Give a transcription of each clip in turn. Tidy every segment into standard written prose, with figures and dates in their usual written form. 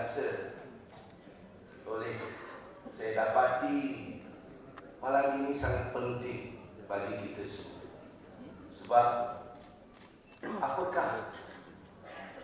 rasa oleh saya dapati malam ini sangat penting bagi kita semua. Sebab apakah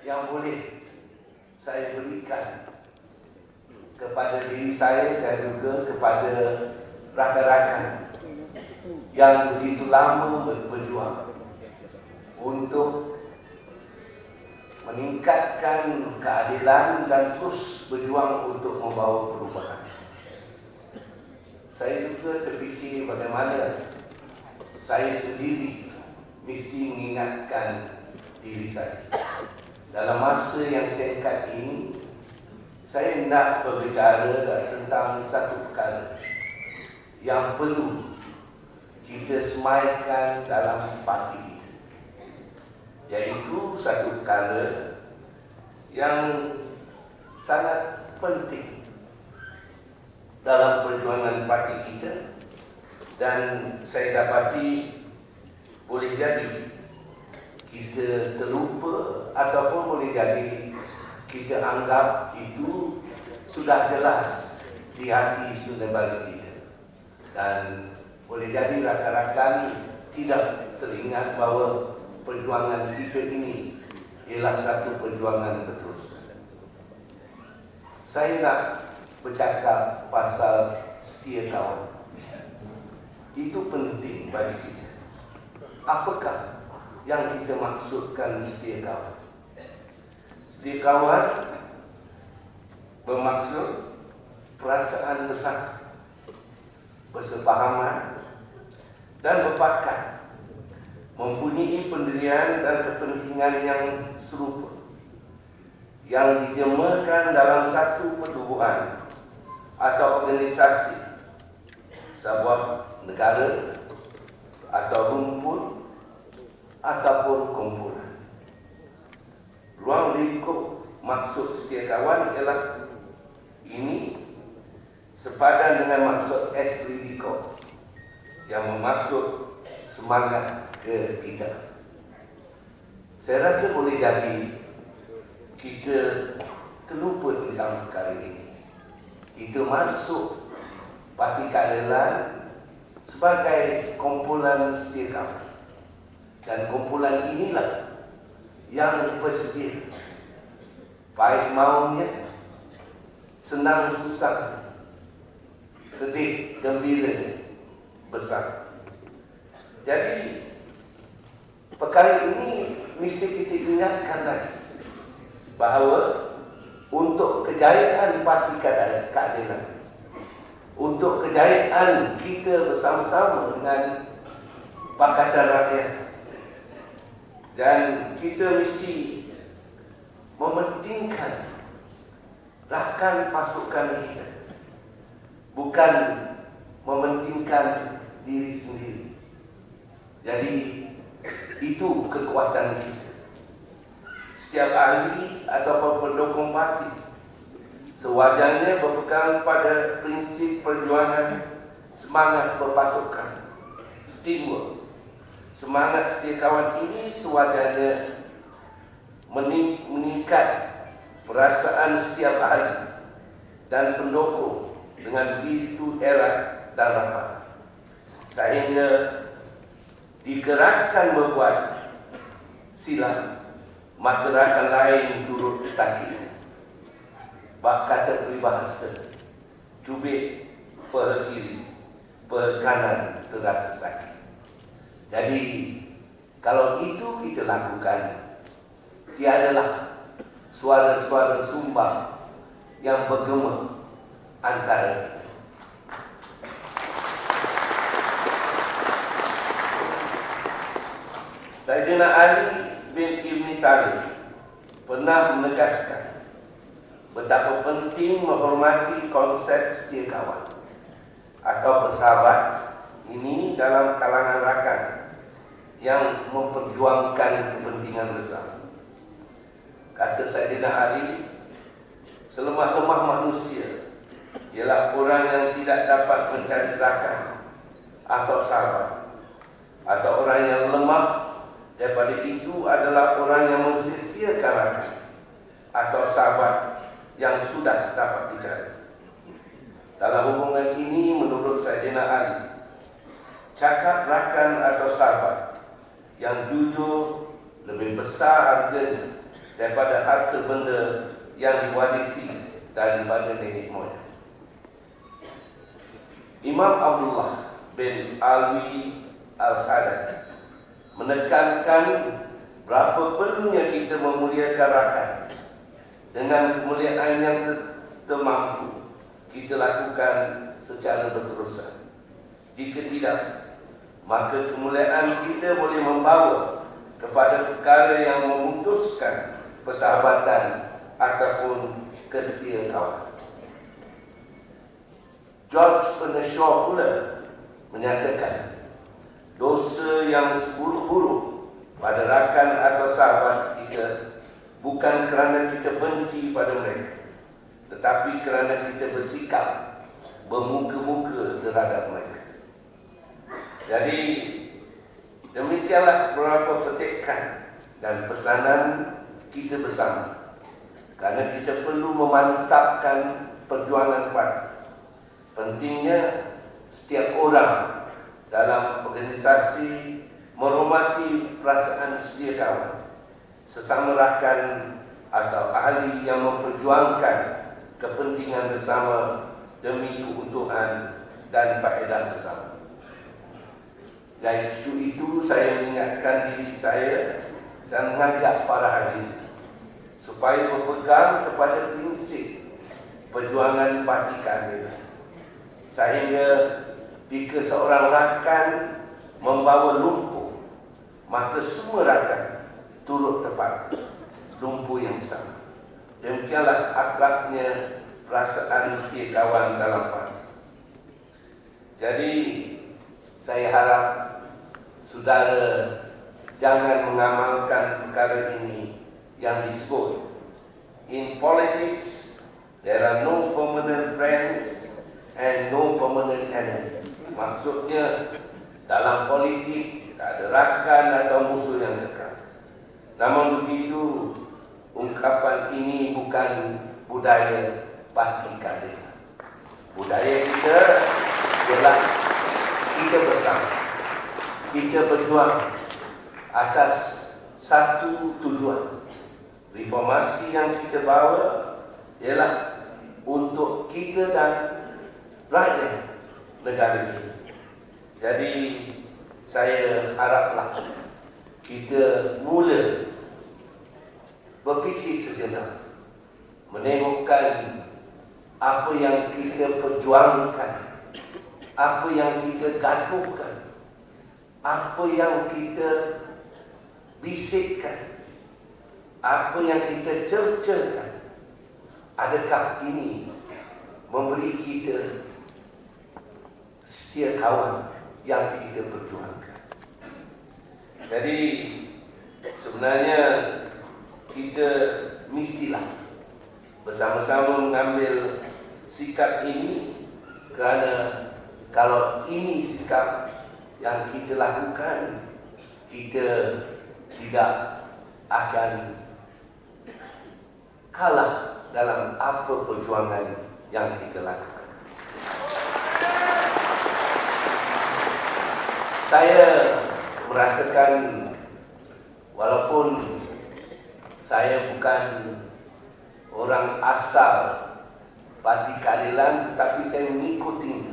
yang boleh saya berikan kepada diri saya dan juga kepada rakan-rakan yang begitu lama berjuang untuk meningkatkan keadilan dan terus berjuang untuk membawa perubahan. Saya juga terfikir bagaimana saya sendiri mesti mengingatkan diri saya. Dalam masa yang singkat ini, saya nak berbicara tentang satu perkara yang perlu kita semaikan dalam parti kita, iaitu satu perkara yang sangat penting dalam perjuangan parti kita, dan saya dapati boleh jadi kita terlupa ataupun boleh jadi kita anggap itu sudah jelas di hati sungai kita, dan boleh jadi rakan-rakan tidak teringat bahawa perjuangan kita ini ialah satu perjuangan berterusan. Saya nak bercakap pasal setia kawan. Itu penting bagi kita. Apakah yang kita maksudkan setia kawan? Setia kawan bermaksud perasaan bersatu, bersefahaman dan berpakat, mempunyai pendirian dan kepentingan yang serupa, yang dijemakan dalam satu pertubuhan atau organisasi, sebuah negara atau rumpun ataupun kumpulan. Ruang lingkup maksud setia kawan ialah ini sepadan dengan maksud espritiko yang memaksud semangat ke kita. Saya rasa boleh jadi kita terlupa tentang perkara ini. Kita masuk Parti Keadilan sebagai kumpulan setia kawan, dan kumpulan inilah yang bersedia, baik maunya, senang susah, sedih gembira bersama. Jadi perkara ini mesti kita ingatkan lagi bahawa untuk kejayaan Parti Keadilan, untuk kejayaan kita bersama-sama dengan Pakatan Rakyat, dan kita mesti mementingkan rakan pasukan kita, bukan mementingkan diri sendiri. Jadi itu kekuatan kita. Setiap ahli ataupun pendukung parti sewajarnya berpegang pada prinsip perjuangan semangat berpasukan, teamwork. Semangat setia kawan ini sewajarnya meningkat perasaan setiap ahli dan pendukung dengan begitu erat dan rapat, sehingga digerakkan membuat silam masyarakat lain turut sakit. Bak kata peribahasa, cubit per kiri, per kanan terasa sakit. Jadi kalau itu kita lakukan, tiadalah suara-suara sumbang yang bergema antara kita. Sayyidina Ali bin Ibn Talib pernah menegaskan betapa penting menghormati konsep setia kawan atau bersahabat ini dalam kalangan rakan yang memperjuangkan kepentingan bersama. Kata Sayyidina Ali, selemah-lemah manusia ialah orang yang tidak dapat mencari rakan atau sahabat, atau orang yang lemah daripada itu adalah orang yang mensia-siakan rakan atau sahabat yang sudah dapat dicari. Dalam hubungan ini, menurut Saidina Ali, cakap rakan atau sahabat yang jujur lebih besar harganya daripada harta benda yang diwarisi daripada nenek moyang. Imam Abdullah bin Alwi Al-Khadaj menekankan berapa perlunya kita memuliakan rakan. Dengan kemuliaan yang termampu kita lakukan secara berterusan. Jika tidak, maka kemuliaan kita boleh membawa kepada perkara yang memutuskan persahabatan ataupun kesetia kawan. George Bernard Shaw pula menyatakan dosa yang seburuk-buruk pada rakan atau sahabat kita bukan kerana kita benci pada mereka, tetapi kerana kita bersikap bermuka-muka terhadap mereka. Jadi demikianlah beberapa petikan dan pesanan kita bersama, kerana kita perlu memantapkan perjuangan parti. Pentingnya setiap orang dalam organisasi menghormati perasaan sedia kawan, sesama rakan atau ahli yang memperjuangkan kepentingan bersama demi keutuhan dan faedah bersama. Dari isu itu saya mengingatkan diri saya dan mengajak para hadirin supaya berpegang kepada prinsip perjuangan parti keadilan, sehingga jika seorang rakan membawa lumpur, maka semua rakan turut tepat lumpur yang sama. Demikianlah akhlaknya perasaan setia kawan dalam parti. Jadi saya harap saudara jangan mengamalkan perkara ini yang disebut, in politics there are no permanent friends and no permanent enemy. Maksudnya dalam politik tak ada rakan atau musuh yang kekal. Namun begitu, ungkapan ini bukan budaya parti keadilan. Budaya kita ialah kita bersama, kita berjuang atas satu tujuan. Reformasi yang kita bawa ialah untuk kita dan rakyat negara ini. Jadi saya haraplah kita mula berfikir sejenak, menengokkan apa yang kita perjuangkan, apa yang kita gaduhkan, apa yang kita bisikkan, apa yang kita cercakan. Adakah ini memberi kita setia kawan yang kita perjuangkan? Jadi sebenarnya kita mestilah bersama-sama mengambil sikap ini, kerana kalau ini sikap yang kita lakukan, kita tidak akan kalah dalam apa perjuangan yang kita lakukan. Saya merasakan, walaupun saya bukan orang asal parti keadilan, tetapi saya mengikuti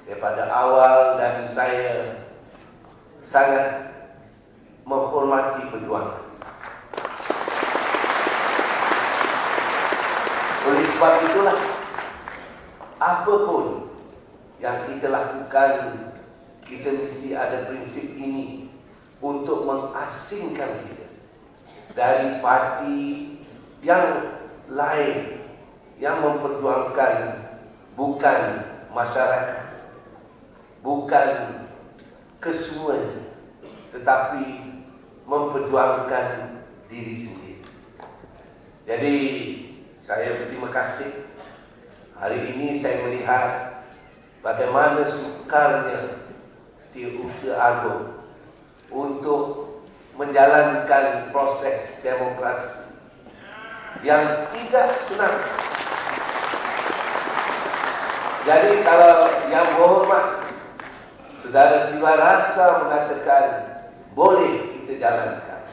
daripada awal dan saya sangat menghormati perjuangan. Oleh sebab itulah, apapun yang kita lakukan, kita mesti ada prinsip ini untuk mengasingkan kita dari parti yang lain yang memperjuangkan bukan masyarakat, bukan kesemuanya, tetapi memperjuangkan diri sendiri. Jadi saya berterima kasih. Hari ini saya melihat bagaimana sukarnya Setiausaha Agong untuk menjalankan proses demokrasi yang tidak senang. Jadi kalau yang berhormat Saudara Siva Rasa mengatakan boleh kita jalankan.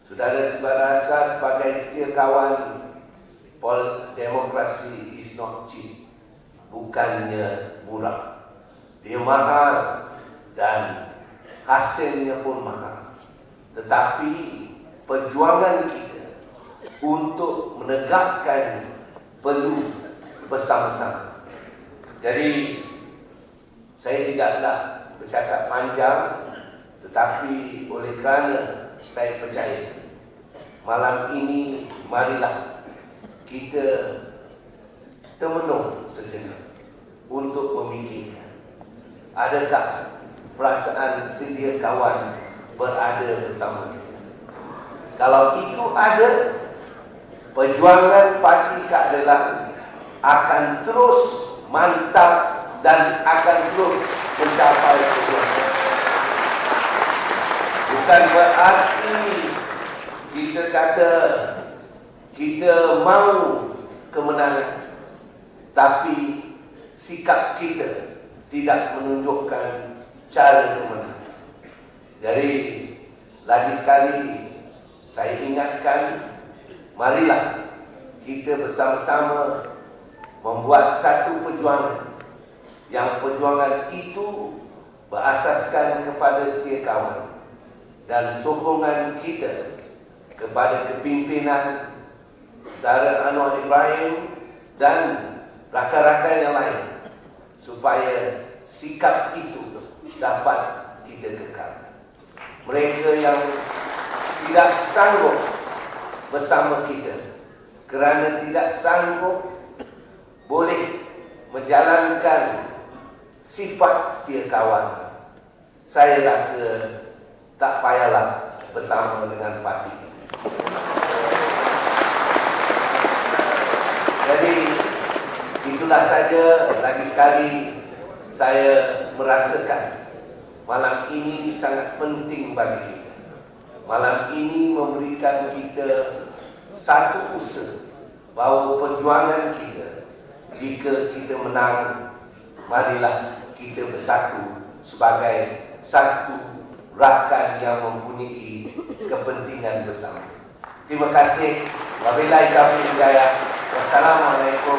Saudara Siva Rasa sebagai setia kawan, demokrasi is not cheap. Bukannya murah. Dia mahal dan hasilnya pun mahal. Tetapi perjuangan kita untuk menegakkan perlu bersama-sama. Jadi saya tidaklah bercakap panjang, tetapi oleh kerana saya percaya malam ini marilah kita termenung sejenak untuk memikirkan adakah perasaan sedia kawan berada bersama kita. Kalau itu ada, perjuangan Parti Keadilan akan terus mantap dan akan terus mencapai tujuan. Bukan berarti kita kata kita mau kemenangan, tapi sikap kita tidak menunjukkan cara kemenangan. Jadi lagi sekali saya ingatkan, marilah kita bersama-sama membuat satu perjuangan, yang perjuangan itu berasaskan kepada setia kawan dan sokongan kita kepada kepimpinan Saudara Anwar Ibrahim dan rakan-rakan yang lain, supaya sikap itu dapat kita kekalkan. Mereka yang tidak sanggup bersama kita kerana tidak sanggup boleh menjalankan sifat setia kawan, saya rasa tak payahlah bersama dengan parti. Jadi itulah saja. Lagi sekali saya merasakan malam ini sangat penting bagi kita. Malam ini memberikan kita satu usaha bahawa perjuangan kita, jika kita menang, marilah kita bersatu sebagai satu rakan yang mempunyai kepentingan bersama. Terima kasih. Wabillahi taufiq wal hidayah. Wassalamualaikum